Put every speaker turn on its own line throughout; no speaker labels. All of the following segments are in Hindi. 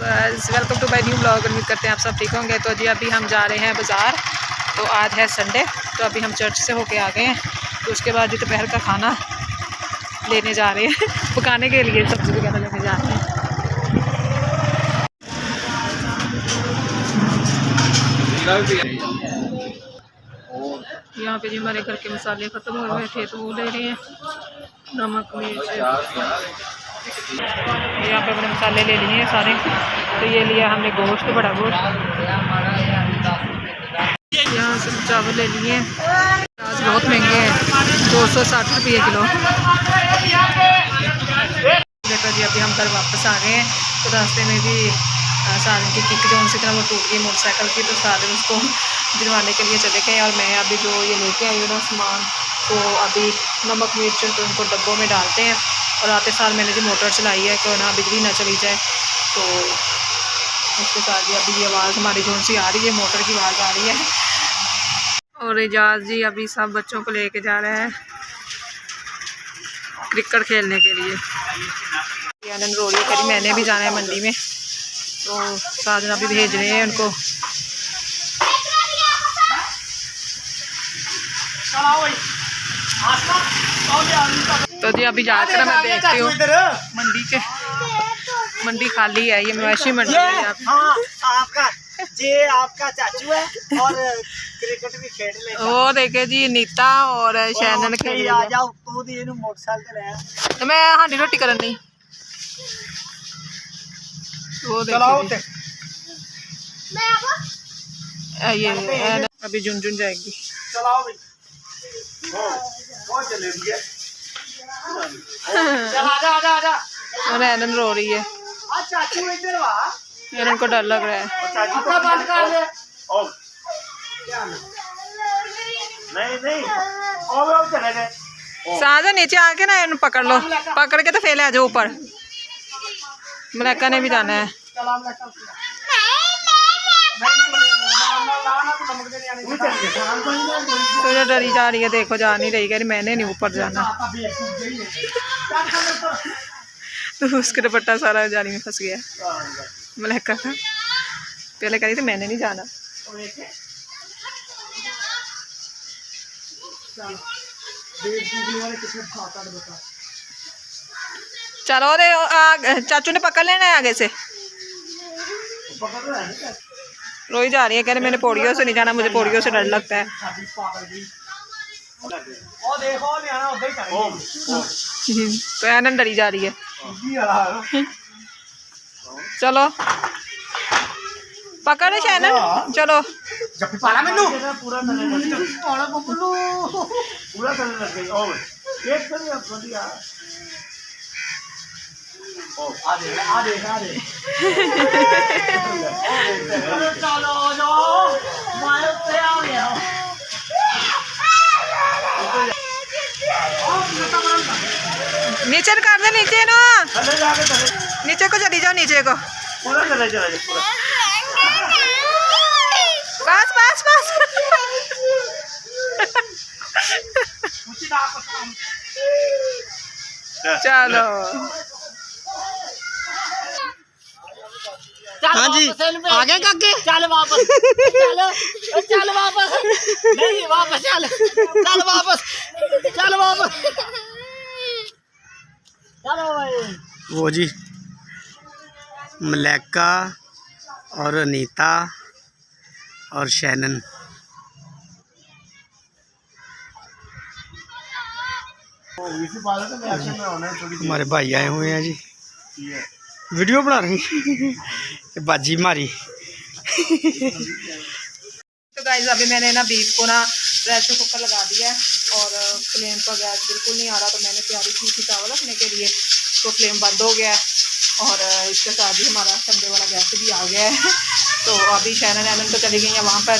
बस welcome to my new blog. उम्मीद करते हैं आप सब ठीक होंगे। तो जी अभी हम जा रहे हैं बाज़ार। तो आज है संडे, तो अभी हम चर्च से होके आ गए हैं। तो उसके बाद जी दोपहर का खाना लेने जा रहे हैं पकाने के लिए, सब्ज़ी वगैरह लेने जा रहे हैं। यहाँ पे जी हमारे घर के मसाले ख़त्म हो गए थे तो वो ले रहे हैं, नमक मिर्च। यहाँ पे अपने मसाले ले लिए हैं सारे। तो ये लिया हमने गोश्त, बड़ा गोश्त। यहाँ से चावल ले लिए हैं, प्याज बहुत महंगे हैं, 260 रुपये किलो। देखो जी अभी हम घर वापस आ गए हैं। तो रास्ते में भी साधन की किक जो उनसे तरह वो टूट गई मोटरसाइकिल की, तो साधन उसको दिलवाने के लिए चले गए। और मैं अभी जो ये लेके आई हूँ ना सामान, तो अभी नमक मिर्च तो उनको डब्बों में डालते हैं। और आते साल मैंने जो मोटर चलाई है कि ना बिजली ना चली जाए, तो उसके साथ ही अभी ये आवाज़ हमारी जोन सी आ रही है, मोटर की आवाज़ आ रही है। और एजाज जी अभी सब बच्चों को लेके जा रहे हैं क्रिकेट खेलने के लिए। आनंद रो रही है, कभी मैंने भी जाना है मंडी में, तो साधन अभी भेज रहे हैं उनको। तो जी अभी जाकर मैं देखती हूँ मंडी खाली है, ये मवेशी मंडी है यहाँ पे।
आपका आपका चाचू है और क्रिकेट भी खेल ले।
वो देखे जी नीता और शैनन खेल
आ जाओ तू दी इनु मोटरसाइकिल है
तो मैं हांडी रोटी करन नहीं। वो देखे ये अभी झुनझुन जाएगी।
चलाओ भाई बहुत चले भैया। चल आजा आजा आजा।
और एनन रो रही है,
आ चाचू इधर वा।
एनन को डर लग रहा है।
चाचू को बंद कर दे। ओ नहीं नहीं ओ चले गए।
साधन नीचे आके ना इन पकड़ लो, पकड़ के तो फैले आ जाओ ऊपर। मलैका ने भी जाना है। तो जो डरी जा रही है, देखो जा नहीं रही, कह रही मैंने नहीं ऊपर जाना। तो उसका दुपट्टा सारा जाली में फंस गया मलैका का। पहले कह रही थी मैंने नहीं जाना। चलो अरे चाचू ने पकड़ लेना है आगे से। रोई जा रही है, कह रहे मैंने पौड़ियों से नहीं जाना, मुझे पौड़ियों से डर लगता है। तो एनन डरी जा रही है। चलो पकड़ शैनन, चलो नीचे कर दे, नीचे ना नीचे को चली जाओ, नीचे को बस बस बस। चलो
हाँ जी आगे काके चल वापस चल वापस नहीं वापस चल वापस चल वापस चलो भाई। वो जी मलैका और अनीता और शैनन हमारे भाई आए हुए हैं जी, वीडियो बना रही बाजी मारी।
तो गाइस अभी मैंने ना बीफ को ना प्रेशर कुकर लगा दिया है और फ्लेम पर गैस बिल्कुल नहीं आ रहा। तो मैंने तैयारी की थी चावल रखने के लिए, तो फ्लेम बंद हो गया है। और इसके साथ ही हमारा संडे वाला गैस भी आ गया है। तो अभी शैनन एनन तो चली गई हैं वहाँ पर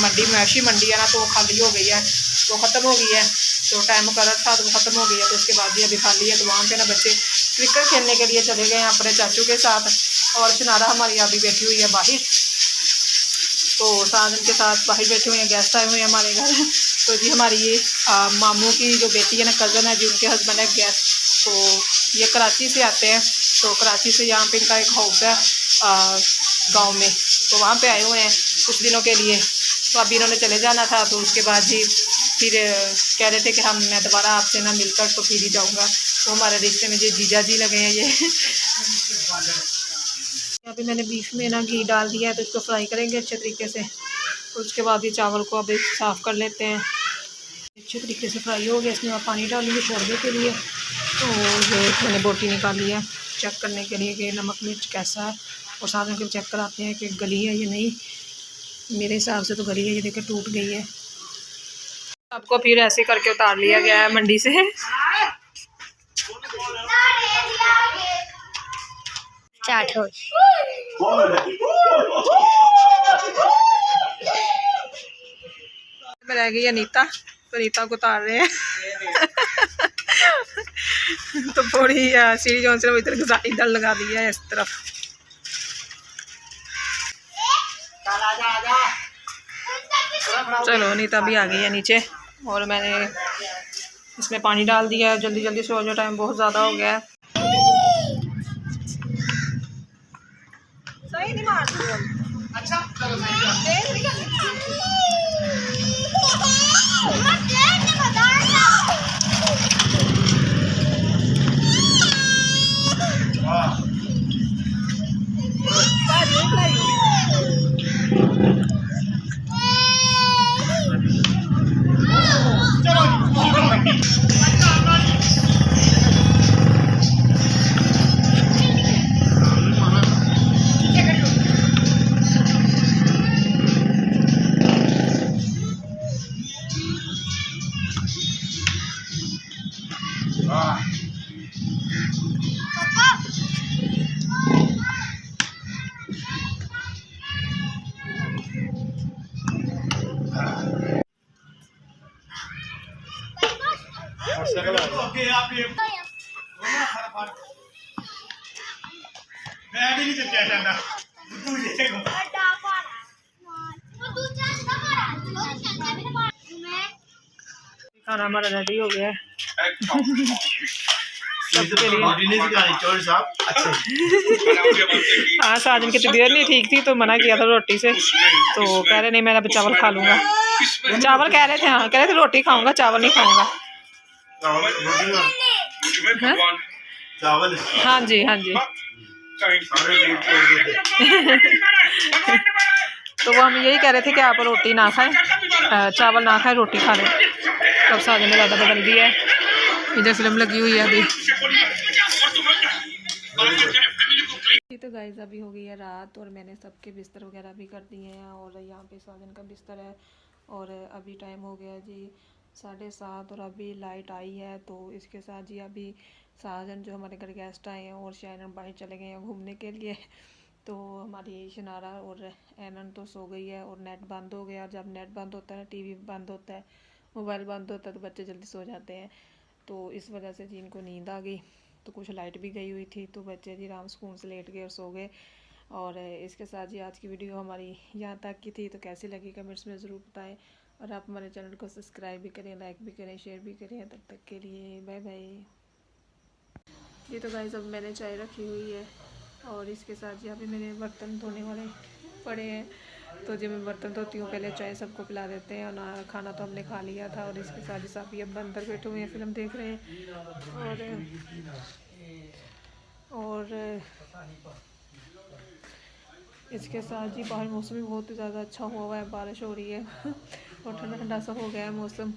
मंडी, मवेशी मंडी है ना, तो वो खाली हो गई है, तो ख़त्म हो गई है। तो टाइम मुकर्रर था तो वो ख़त्म हो गई है। तो उसके बाद भी अभी खाली है। तो वहाँ पे ना बच्चे क्रिकेट खेलने के लिए चले गए हैं अपने चाचू के साथ। और शनारा हमारी अभी बैठी हुई है बाहर, तो साधन के साथ बाहर बैठे हुए हैं, गेस्ट आए हुए हैं हमारे घर। तो जी हमारी ये मामू की जो बेटी है ना, कज़न है जी, उनके हस्बैंड है गेस्ट। तो ये कराची से आते हैं, तो कराची से यहाँ पे इनका एक हाउस है, गांव में, तो वहाँ पे आए हुए हैं कुछ दिनों के लिए। तो अभी इन्होंने चले जाना था, तो उसके बाद जी फिर कह रहे थे कि मैं दोबारा आपसे ना मिलकर तो फिर ही जाऊँगा। तो हमारे रिश्ते में जी जीजा जी लगे हैं ये। अभी मैंने बीफ में ना घी डाल दिया है, तो इसको फ्राई करेंगे अच्छे तरीके से। तो उसके बाद ये चावल को अभी साफ़ कर लेते हैं। अच्छे तरीके से फ्राई हो गया, इसमें आप पानी डालेंगे छोड़ने के लिए। तो ये मैंने बोटी निकाली है चेक करने के लिए कि नमक मिर्च कैसा है, और साथ में चेक कराते हैं कि गली है या नहीं। मेरे हिसाब से तो गली है, ये देखिए टूट गई है। सबको फिर ऐसे करके उतार लिया गया है मंडी से। रह गई अनीता, तो अनीता को उतार रहे हैं। तो थोड़ी सीढ़ी जो से इधर लगा दी है इस तरफ। चलो अनीता भी आ गई है नीचे, और मैंने इसमें पानी डाल दिया है। जल्दी जल्दी सो जाओ, टाइम बहुत ज़्यादा हो गया है। सही नहीं मार अच्छा खाना हमारा रेडी हो गया है सबके लिए। हाँ, साजन की तबीयत नहीं ठीक थी तो मना किया था रोटी से, तो कह रहे नहीं मैं अब चावल खा लूँगा। चावल कह रहे थे, हाँ कह रहे थे रोटी खाऊंगा चावल नहीं खाऊंगा। चावल हाँ जी हाँ जी। तो वो हम यही कह रहे थे कि आप रोटी ना खाएं, चावल ना खाएं, रोटी खा लें। तब साजन ने ज़्यादा बदल दिया है। इधर फिल्म लगी हुई है अभी। तो गाइस अभी हो गई है रात, और मैंने सबके बिस्तर वगैरह भी कर दिए हैं, और यहाँ पे साजन का बिस्तर है। और अभी टाइम हो गया जी 7:30, और अभी लाइट आई है। तो इसके साथ जी अभी साजन जो हमारे घर गेस्ट आए हैं, और शायन बाहर चले गए हैं घूमने के लिए। तो हमारी शनारा और एनन तो सो गई है, और नेट बंद हो गया। जब नेट बंद होता है, टीवी बंद होता है, मोबाइल बंद होता है, तो बच्चे जल्दी सो जाते हैं। तो इस वजह से जी इनको नींद आ गई। तो कुछ लाइट भी गई हुई थी, तो बच्चे जी आराम सुकून से लेट गए और सो गए। और इसके साथ जी आज की वीडियो हमारी यहाँ तक की थी। तो कैसी लगी कमेंट्स में ज़रूर बताएं, और आप हमारे चैनल को सब्सक्राइब भी करें, लाइक भी करें, शेयर भी करें। तब तक के लिए बाय बाय। ये तो गाइस अब मैंने चाय रखी हुई है, और इसके साथ जी अभी मेरे बर्तन धोने वाले पड़े हैं। तो जब मैं बर्तन धोती हूँ पहले चाय सबको पिला देते हैं, और ना खाना तो हमने खा लिया था। और इसके साथ ही साफी अब अंदर बैठे हुए हैं, फिल्म देख रहे हैं। और इसके साथ जी बाहर मौसम भी बहुत ज़्यादा अच्छा हुआ है, बारिश हो रही है और ठंडा ठंडा सा हो गया है मौसम।